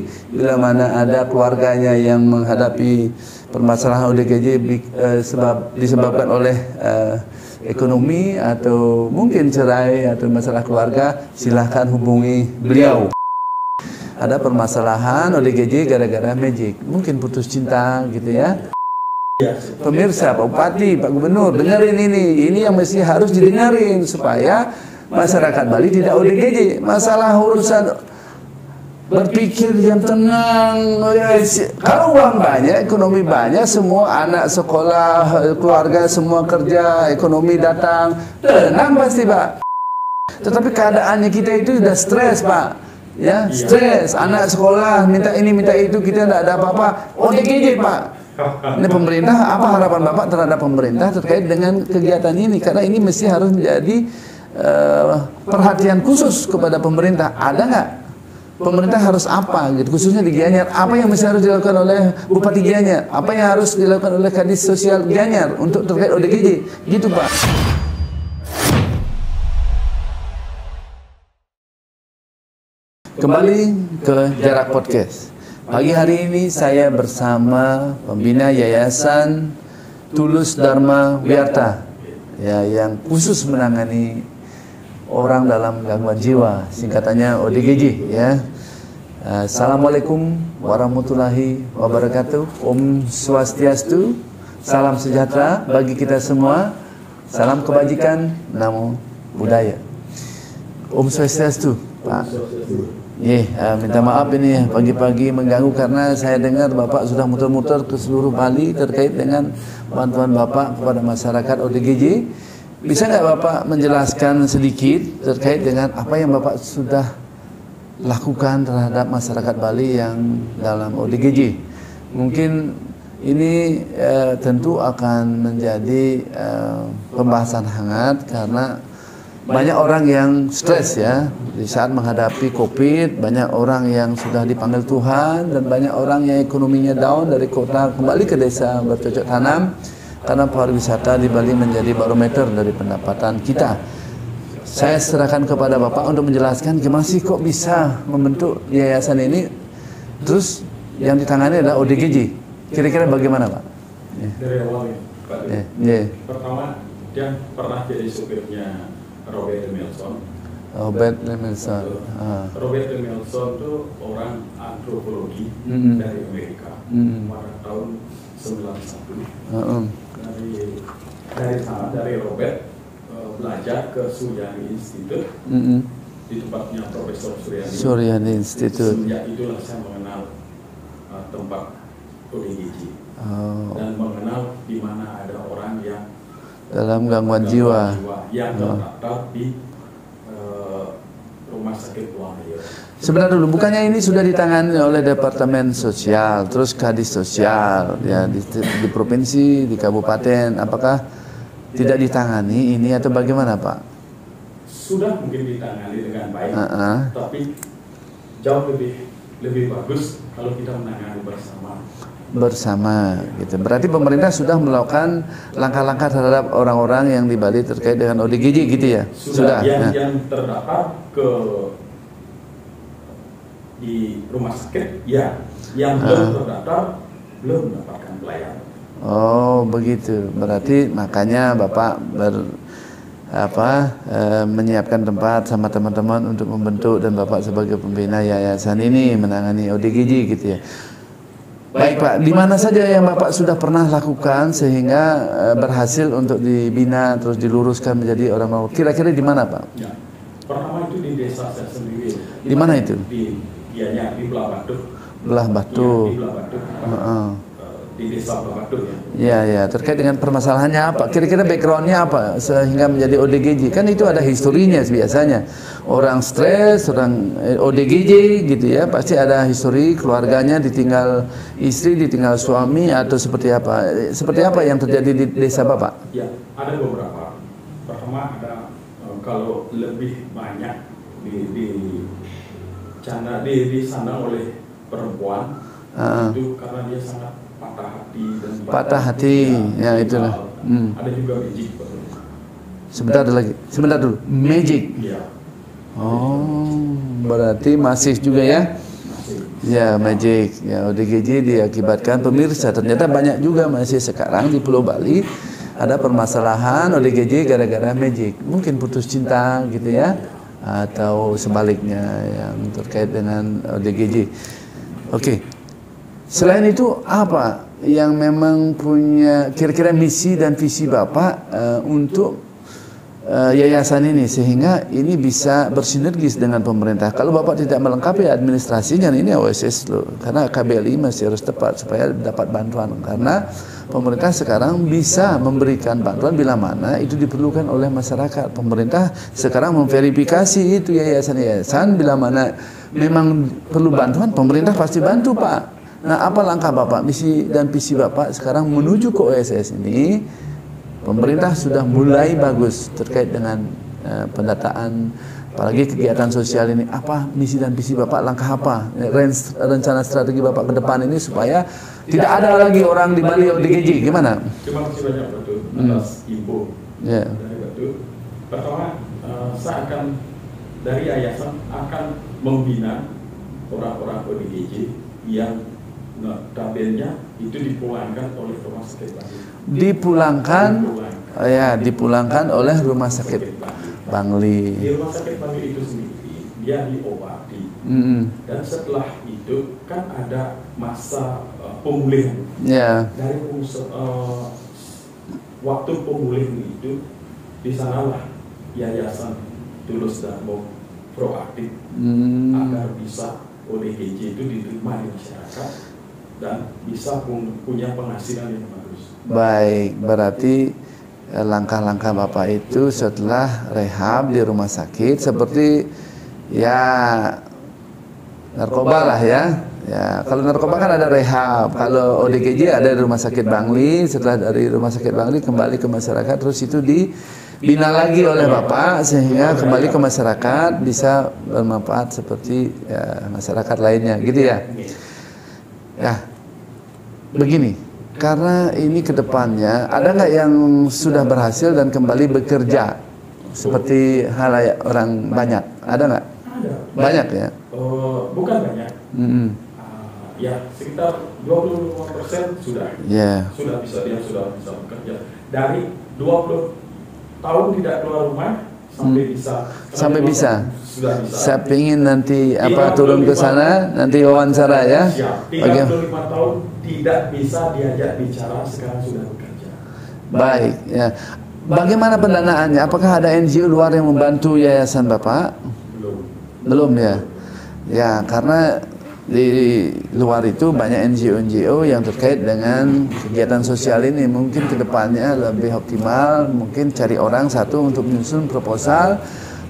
bila mana ada keluarganya yang menghadapi permasalahan ODGJ disebabkan oleh ekonomi atau mungkin cerai atau masalah keluarga, silahkan hubungi beliau. Ada permasalahan ODGJ gara-gara magic, mungkin putus cinta gitu ya. Pemirsa, Pak Bupati, Pak Gubernur, dengerin ini yang mesti harus didengarin supaya masyarakat Bali tidak ODGJ. Masalah urusan berpikir yang tenang, kalau uang banyak, ekonomi banyak, semua anak sekolah, keluarga semua kerja, ekonomi datang, tenang pasti Pak. Tetapi keadaannya kita itu sudah stres Pak, ya stres, anak sekolah minta ini minta itu, kita tidak ada apa-apa, ODGJ Pak. Ini pemerintah, apa harapan Bapak terhadap pemerintah terkait dengan kegiatan ini? Karena ini mesti harus menjadi perhatian khusus kepada pemerintah. Ada nggak? Pemerintah harus apa gitu, khususnya di Gianyar? Apa yang mesti harus dilakukan oleh Bupati Gianyar? Apa yang harus dilakukan oleh Kadis Sosial Gianyar untuk terkait ODGJ? Gitu Pak. Kembali ke Jarak Podcast. Pagi hari ini saya bersama pembina Yayasan Tulus Dharma Wiyarta, ya, yang khusus menangani orang dalam gangguan jiwa, singkatannya ODGJ, ya. Assalamualaikum warahmatullahi wabarakatuh. Om Swastiastu, salam sejahtera bagi kita semua. Salam kebajikan, namo buddhaya. Om Swastiastu, Pak. Minta maaf ini pagi-pagi mengganggu karena saya dengar Bapak sudah muter-muter ke seluruh Bali terkait dengan bantuan Bapak kepada masyarakat ODGJ. Bisa nggak Bapak menjelaskan sedikit terkait dengan apa yang Bapak sudah lakukan terhadap masyarakat Bali yang dalam ODGJ? Mungkin ini tentu akan menjadi pembahasan hangat karena banyak orang yang stres ya di saat menghadapi COVID, banyak orang yang sudah dipanggil Tuhan dan banyak orang yang ekonominya down dari kota kembali ke desa bercocok tanam karena pariwisata di Bali menjadi barometer dari pendapatan kita. Saya serahkan kepada Bapak untuk menjelaskan gimana sih kok bisa membentuk yayasan ini, terus yang ditangani adalah ODGJ. Kira-kira bagaimana Pak? Dari awal Pak. Pertama dia pernah jadi supirnya Robert Emerson. Robert Emerson. Robert Emerson itu orang antropologi dari Amerika pada tahun 91. Dari Robert belajar ke Suryani Institute di tempatnya Profesor Suryani Institute. Sejak itulah saya mengenal tempat ODGJ dan mengenal di mana ada orang yang dalam gangguan jiwa yang terdaftar di rumah sakit Wahyu. Sebentar dulu, bukannya ini sudah ditangani oleh Departemen Sosial, terus Kadis Sosial ya di provinsi, di kabupaten, apakah tidak ditangani ini atau bagaimana Pak? Sudah mungkin ditangani dengan baik, tapi jauh lebih bagus kalau kita menangani bersama gitu. Berarti pemerintah sudah melakukan langkah-langkah terhadap orang-orang yang di Bali terkait dengan ODGJ gitu ya? Sudah. Yang terdaftar di rumah sakit ya, yang belum terdaftar belum mendapatkan pelayanan. Oh begitu. Berarti makanya Bapak menyiapkan tempat sama teman-teman untuk membentuk dan Bapak sebagai pembina yayasan ini menangani ODGJ gitu ya. Baik Pak, di mana saja yang Bapak sudah pernah lakukan sehingga berhasil untuk dibina terus diluruskan menjadi orang mau? Kira-kira di mana Pak? Ya, pertama itu di desa saya sendiri. Di mana itu? Di Belah Batu. Belah Batu. Ya, di Belah Batu. Di desa Belah Batu Ya, ya. ya. Terkait dengan permasalahannya apa? Kira-kira backgroundnya apa sehingga menjadi ODGJ? Kan itu ada historinya biasanya. Orang stres, orang ODGJ gitu ya, pasti ada histori keluarganya, ditinggal istri, ditinggal suami atau seperti apa? Seperti apa yang terjadi di desa Bapak? Ya, ada beberapa. Pertama ada kalau lebih banyak disandang oleh perempuan itu karena dia sangat patah hati dan patah hati, ya itulah. Ada juga magic. Sebentar dulu, magic. Ya. Oh, berarti masih juga ya? Ya, magic. Ya, ODGJ diakibatkan pemirsa. Ternyata banyak juga masih sekarang di Pulau Bali ada permasalahan ODGJ gara-gara magic. Mungkin putus cinta gitu ya, atau sebaliknya yang terkait dengan ODGJ. Oke. Selain itu apa yang memang punya kira-kira misi dan visi Bapak untuk yayasan ini sehingga ini bisa bersinergis dengan pemerintah? Kalau Bapak tidak melengkapi administrasinya, ini OSS loh, karena KBLI masih harus tepat supaya dapat bantuan, karena pemerintah sekarang bisa memberikan bantuan bila mana itu diperlukan oleh masyarakat. Pemerintah sekarang memverifikasi itu yayasan-yayasan, bila mana memang perlu bantuan, pemerintah pasti bantu Pak. Nah, apa langkah Bapak, misi dan visi Bapak sekarang menuju ke OSS ini? Pemerintah sudah mulai bagus terkait dengan pendataan, apalagi kegiatan sosial ini. Apa misi dan visi Bapak, langkah apa, rencana strategi Bapak ke depan ini supaya tidak ada lagi orang di Bali ODGJ, gimana? Terima kasih banyak Batu atas info dari Batu. Pertama, saya akan dari yayasan akan membina orang-orang ODGJ yang tabelnya itu dipulangkan oleh rumah sakit Bali. Dipulangkan oleh rumah sakit Bangli. Di rumah sakit Bangli itu sendiri dia diobati. Dan setelah itu kan ada masa pemulihan. Dari waktu pemulihan itu di sanalah yayasan Tulus Darmo proaktif agar bisa ODGJ itu diterima di masyarakat dan bisa punya penghasilan yang bagus. Baik, berarti langkah-langkah Bapak itu setelah rehab di rumah sakit seperti ya narkoba lah ya. Ya, kalau narkoba kan ada rehab, kalau ODGJ ada di rumah sakit Bangli, setelah dari rumah sakit Bangli kembali ke masyarakat, terus itu dibina lagi oleh Bapak sehingga kembali ke masyarakat bisa bermanfaat seperti ya, masyarakat lainnya, gitu ya. Ya, begini, karena ini kedepannya ada nggak yang sudah berhasil dan kembali bekerja seperti halayak orang banyak, ada nggak? Ada. Banyak ya? Bukan banyak. Ya, sekitar 25% sudah. Sudah bisa bekerja. Dari 20 tahun tidak keluar rumah sampai bisa. Sudah bisa. Saya ingin nanti turun ke sana, nanti wawancara ya. 35 tahun tidak bisa diajak bicara, sekarang sudah bekerja. Baik ya. Bagaimana pendanaannya? Apakah ada NGO luar yang membantu yayasan Bapak? Belum ya. Ya, karena di luar itu banyak NGO yang terkait dengan kegiatan sosial ini. Mungkin kedepannya lebih optimal, mungkin cari orang satu untuk menyusun proposal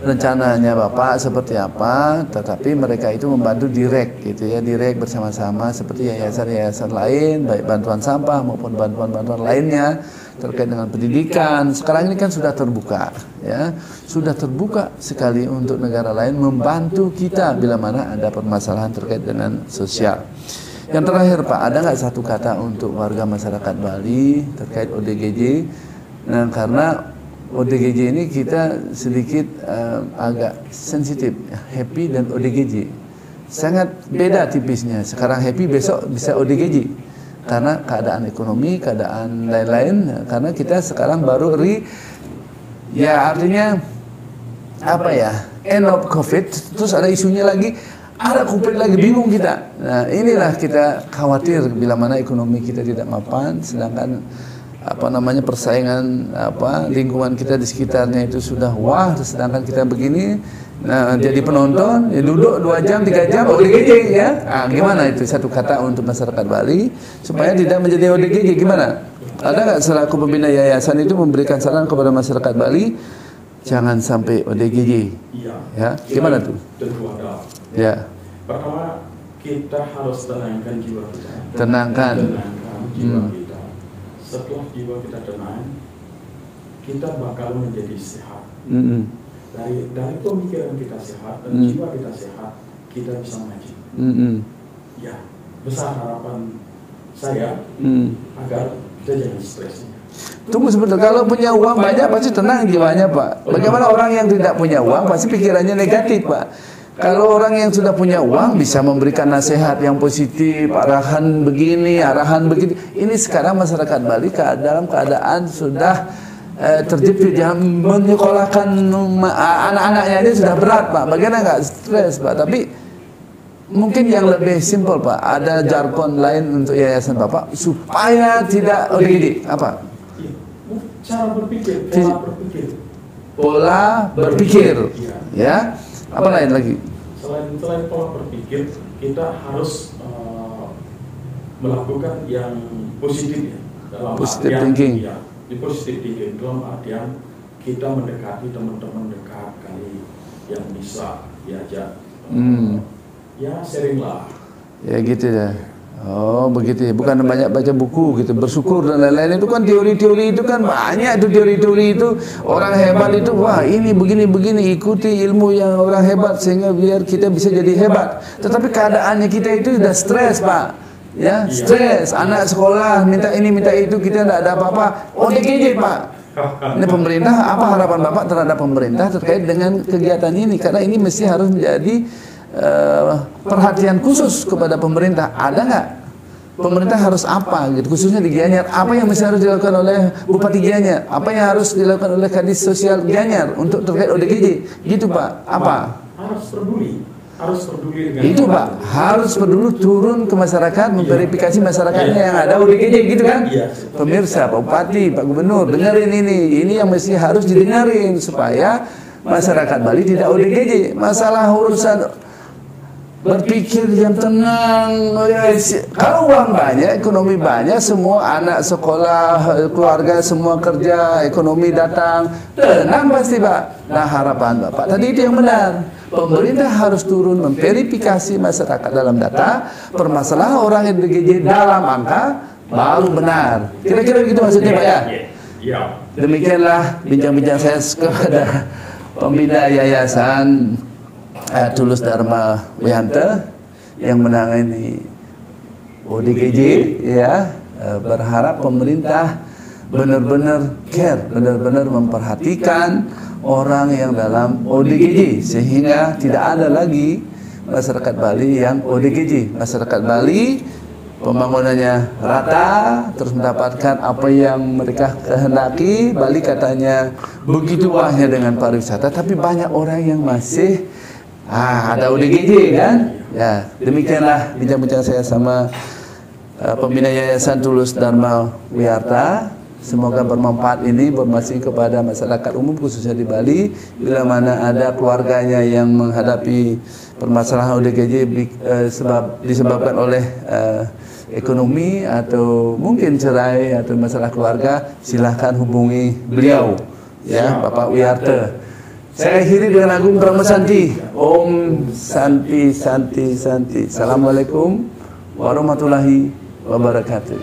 rencananya Bapak seperti apa, tetapi mereka itu membantu direct gitu ya, direct bersama-sama seperti yayasan-yayasan lain, baik bantuan sampah maupun bantuan-bantuan lainnya terkait dengan pendidikan. Sekarang ini kan sudah terbuka ya, sudah terbuka sekali untuk negara lain membantu kita bila mana ada permasalahan terkait dengan sosial. Yang terakhir Pak, ada nggak satu kata untuk warga masyarakat Bali terkait ODGJ? Nah, karena ODGJ ini kita sedikit agak sensitif, happy dan ODGJ sangat beda tipisnya. Sekarang happy, besok bisa ODGJ karena keadaan ekonomi, keadaan lain-lain. Karena kita sekarang baru ya artinya apa ya, end of COVID, terus ada isunya lagi, ada COVID lagi, bingung kita. Nah, inilah kita khawatir bila mana ekonomi kita tidak mapan, sedangkan persaingan lingkungan kita di sekitarnya itu sudah wah, sedangkan kita begini. Nah, jadi penonton ya duduk 2 jam 3 jam ODGJ ya. Gimana itu satu kata untuk masyarakat Bali supaya tidak menjadi ODGJ, gimana? Ada nggak selaku pembina yayasan itu memberikan saran kepada masyarakat Bali jangan sampai ODGJ? Iya. Ya, gimana tuh? Tentu ada. Ya. Pertama, kita harus tenangkan jiwa kita. Tenangkan jiwa kita. Setelah jiwa kita tenang, kita bakal menjadi sehat. Dari pemikiran kita sehat dan jiwa kita sehat, kita bisa maju. Ya, besar harapan saya agar kita jangan stres. Tunggu sebentar, kalau punya uang banyak pasti tenang jiwanya Pak. Bagaimana orang yang tidak punya uang pasti pikirannya negatif Pak. Kalau orang yang sudah punya uang bisa memberikan nasihat yang positif, arahan begini, arahan begitu. Ini sekarang masyarakat Bali dalam keadaan sudah terjepit, yang menyekolahkan anak-anaknya ini sudah berat, Pak. Bagaimana nggak stres, Pak? Tapi mungkin yang lebih simpel, Pak. Ada jargon lain untuk yayasan Bapak supaya tidak ODGJ. Apa? Cara berpikir, pola berpikir. Ya. Apa lain lagi? Selain pola berpikir, kita harus melakukan yang positif ya. Dalam positive artian, thinking. Ya, di positive thinking dalam artian kita mendekati teman-teman dekat kali yang bisa diajak. Ya sharing lah. Ya gitu ya. Oh begitu ya, bukan banyak baca buku gitu, bersyukur dan lain-lain. Itu kan teori-teori itu kan banyak itu, teori-teori itu orang hebat itu, wah ini begini-begini, ikuti ilmu yang orang hebat sehingga biar kita bisa jadi hebat. Tetapi keadaannya kita itu sudah stres, Pak. Ya, stres, anak sekolah minta ini minta itu, kita tidak ada apa-apa. ODGJ, Pak. Ini pemerintah, apa harapan Bapak terhadap pemerintah terkait dengan kegiatan ini? Karena ini mesti harus menjadi perhatian khusus kepada pemerintah. Ada nggak? Pemerintah harus apa gitu, khususnya di Gianyar? Apa yang mesti harus dilakukan oleh Bupati Gianyar? Apa yang harus dilakukan oleh Kadis Sosial Gianyar untuk terkait ODGJ? Gitu, Pak. Apa? Harus peduli dengan itu, Pak. Harus peduli, turun ke masyarakat, memverifikasi masyarakatnya yang ada ODGJ, gitu kan? Pemirsa, Pak Bupati, Pak Gubernur, dengerin ini yang mesti harus didengarin supaya masyarakat Bali tidak ODGJ. Masalah urusan berpikir yang tenang. Kalau uang banyak, ekonomi banyak, semua anak sekolah, keluarga semua kerja, ekonomi datang, tenang pasti, Pak. Nah harapan Bapak tadi itu yang benar. Pemerintah harus turun memverifikasi masyarakat dalam data, permasalahan orang yang ODGJ dalam angka, baru benar. Kira-kira begitu maksudnya, Pak ya? Demikianlah bincang-bincang saya kepada pembina Yayasan Tulus Dharma Wihanta yang menangani ODGJ, ya. Berharap pemerintah benar-benar care, benar-benar memperhatikan orang yang dalam ODGJ sehingga tidak ada lagi masyarakat Bali yang ODGJ. Masyarakat Bali pembangunannya rata, terus mendapatkan apa yang mereka kehendaki. Bali katanya begitu wahnya dengan pariwisata, tapi banyak orang yang masih ada ODGJ kan? Ya, demikianlah bincang-bincang saya sama pembina Yayasan Tulus Dharma Wihanta. Semoga bermanfaat ini, bermanfaat kepada masyarakat umum khususnya di Bali. Bila mana ada keluarganya yang menghadapi permasalahan ODGJ disebabkan oleh ekonomi atau mungkin cerai atau masalah keluarga, silahkan hubungi beliau, ya, Bapak Wihanta. Saya akhiri dengan Agung Brahma Santi. Om Santi Santi Santi. Assalamualaikum warahmatullahi wabarakatuh.